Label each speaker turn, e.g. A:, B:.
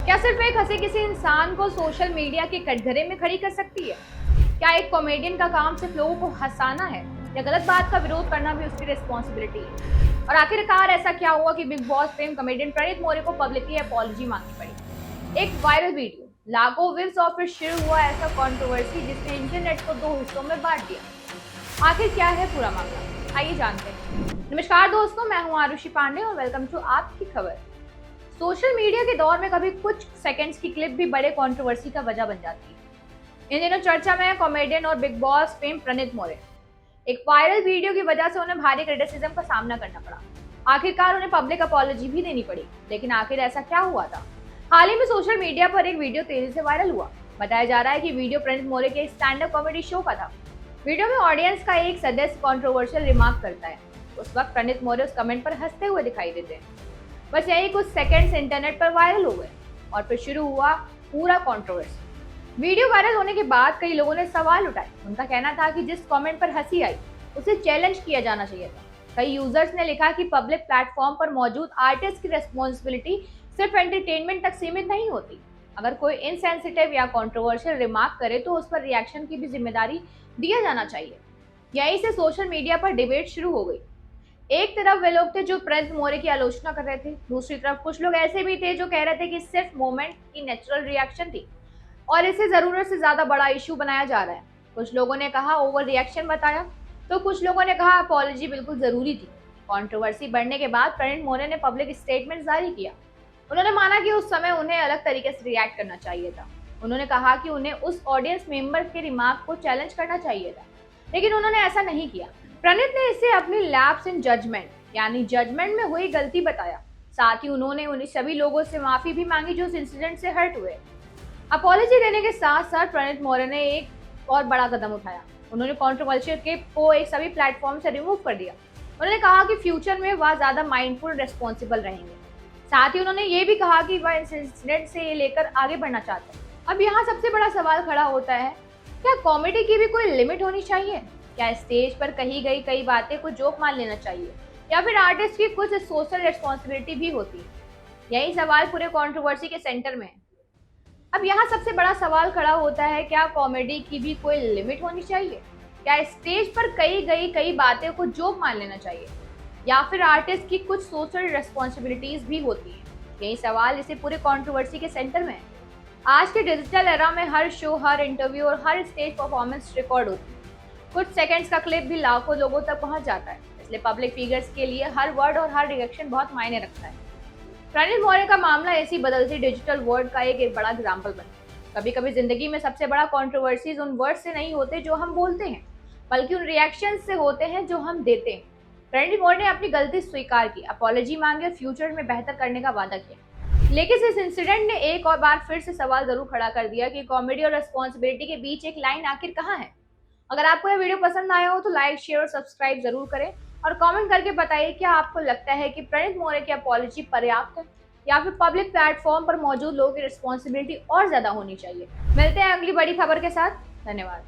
A: क्या सिर्फ एक हंसी किसी इंसान को सोशल मीडिया के कटघरे में खड़ी कर सकती है? क्या एक कॉमेडियन का काम सिर्फ लोगों को हंसाना है या गलत बात का विरोध करना भी उसकी रिस्पॉन्सिबिलिटी है? और आखिरकार ऐसा क्या हुआ कि बिग बॉस फेम कॉमेडियन प्रणीत मौर्य को पब्लिकली अपॉलॉजी मांगनी पड़ी? एक वायरल वीडियो, लाखों व्यूज और फिर शुरू हुआ ऐसा कंट्रोवर्सी जिसने इंटरनेट को दो हिस्सों में बांट दिया। आखिर क्या है पूरा मामला, आइए जानते हैं। नमस्कार दोस्तों, मैं हूं आरुषि पांडे और वेलकम टू आपकी खबर। सोशल मीडिया के दौर में कभी कुछ सेकंड्स की क्लिप भी बड़े कंट्रोवर्सी का वजह बन जाती है। इन दिनों चर्चा में है कॉमेडियन और बिग बॉस फेम प्रणीत मौर्य। एक वायरल वीडियो की वजह से उन्हें भारी क्रिटिसिज्म का सामना करना पड़ा। आखिरकार उन्हें पब्लिक अपॉलॉजी भी देनी पड़ी। लेकिन आखिर ऐसा क्या हुआ था? हाल ही में सोशल मीडिया पर एक वीडियो तेजी से वायरल हुआ। बताया जा रहा है कि वीडियो प्रणीत मौर्य के स्टैंड अप कॉमेडी शो का था। वीडियो में ऑडियंस का एक सदस्य कंट्रोवर्शियल रिमार्क करता है। उस वक्त प्रणीत मौर्य उस कमेंट पर हंसते हुए दिखाई देते हैं। बस यही कुछ सेकंड्स इंटरनेट पर वायरल हो गए और फिर शुरू हुआ पूरा कंट्रोवर्सी। वीडियो वायरल होने के बाद कई लोगों ने सवाल उठाए। उनका कहना था कि जिस कमेंट पर हंसी आई उसे चैलेंज किया जाना चाहिए था। कई यूजर्स ने लिखा कि पब्लिक प्लेटफॉर्म पर मौजूद आर्टिस्ट की रिस्पॉन्सिबिलिटी सिर्फ एंटरटेनमेंट तक सीमित नहीं होती। अगर कोई इनसेंसिटिव या कंट्रोवर्शियल रिमार्क करे तो उस पर रिएक्शन की भी जिम्मेदारी दिया जाना चाहिए। यहीं से सोशल मीडिया पर डिबेट शुरू हो गई। एक तरफ वे लोग थे जो प्रणीत मौर्य की आलोचना कर रहे थे, दूसरी तरफ कुछ लोग ऐसे भी थे जो कह रहे थे कि सिर्फ मोमेंट की नेचुरल रिएक्शन थी और इसे जरूरत से ज्यादा बड़ा इशू बनाया जा रहा है। कुछ लोगों ने कहा ओवर रिएक्शन बताया, तो कुछ लोगों ने कहा अपॉलॉजी बिल्कुल जरूरी थी। कंट्रोवर्सी बढ़ने के बाद प्रणीत मौर्य ने पब्लिक स्टेटमेंट जारी किया। उन्होंने माना कि उस समय उन्हें अलग तरीके से रिएक्ट करना चाहिए था। उन्होंने कहा कि उन्हें उस ऑडियंस मेंबर के रिमार्क को चैलेंज करना चाहिए था, लेकिन उन्होंने ऐसा नहीं किया। प्रणीत ने इसे अपनी लैप्स इन जजमेंट यानी जजमेंट में हुई गलती बताया। साथ ही उन्होंने उन सभी लोगों से माफी भी मांगी जो इस इंसिडेंट से हर्ट हुए। अपॉलॉजी देने के साथ साथ प्रणीत मौर्य ने एक और बड़ा कदम उठाया। उन्होंने कंट्रोवर्शियल क्लिप को एक सभी प्लेटफॉर्म से रिमूव कर दिया। उन्होंने कहा कि फ्यूचर में वह ज्यादा माइंडफुल रिस्पॉन्सिबल रहेंगे। साथ ही उन्होंने ये भी कहा कि वह इस इंसिडेंट से ये लेकर आगे बढ़ना चाहते हैं। अब यहाँ सबसे बड़ा सवाल खड़ा होता है, क्या कॉमेडी की भी कोई लिमिट होनी चाहिए? क्या स्टेज पर कही गई कई बातें को जोक मान लेना चाहिए या फिर आर्टिस्ट की कुछ सोशल रिस्पॉन्सिबिलिटी भी होती है? यही सवाल पूरे कंट्रोवर्सी के सेंटर में है। अब यहाँ सबसे बड़ा सवाल खड़ा होता है, क्या कॉमेडी की भी कोई लिमिट होनी चाहिए? क्या स्टेज पर कही गई कई बातें को जोक मान लेना चाहिए या फिर आर्टिस्ट की कुछ सोशल रिस्पॉन्सिबिलिटीज भी होती है? यही सवाल इसे पूरे कंट्रोवर्सी के सेंटर में है। आज के डिजिटल एरा में हर शो, हर इंटरव्यू और हर स्टेज परफॉर्मेंस रिकॉर्ड होती है। कुछ सेकंड्स का क्लिप भी लाखों लोगों तक पहुंच जाता है, इसलिए पब्लिक फिगर्स के लिए हर वर्ड और हर रिएक्शन बहुत मायने रखता है। प्रणीत मौर्य का मामला ऐसी बदलती डिजिटल वर्ल्ड का एक बड़ा एग्जाम्पल बना। कभी कभी जिंदगी में सबसे बड़ा कंट्रोवर्सीज उन वर्ड से नहीं होते जो हम बोलते हैं, बल्कि उन रिएक्शन से होते हैं जो हम देते हैं। प्रणीत मौर्य ने अपनी गलती स्वीकार की, अपॉलॉजी मांगी और फ्यूचर में बेहतर करने का वादा किया। लेकिन इस इंसिडेंट ने एक और बार फिर से सवाल जरूर खड़ा कर दिया कि कॉमेडी और रिस्पॉन्सिबिलिटी के बीच एक लाइन आखिर कहाँ है। अगर आपको यह वीडियो पसंद आया हो तो लाइक, शेयर और सब्सक्राइब जरूर करें और कमेंट करके बताइए क्या आपको लगता है कि प्रणीत मौर्य की अपॉलॉजी पर्याप्त है या फिर पब्लिक प्लेटफॉर्म पर मौजूद लोगों की रिस्पॉन्सिबिलिटी और ज्यादा होनी चाहिए। मिलते हैं अगली बड़ी खबर के साथ। धन्यवाद।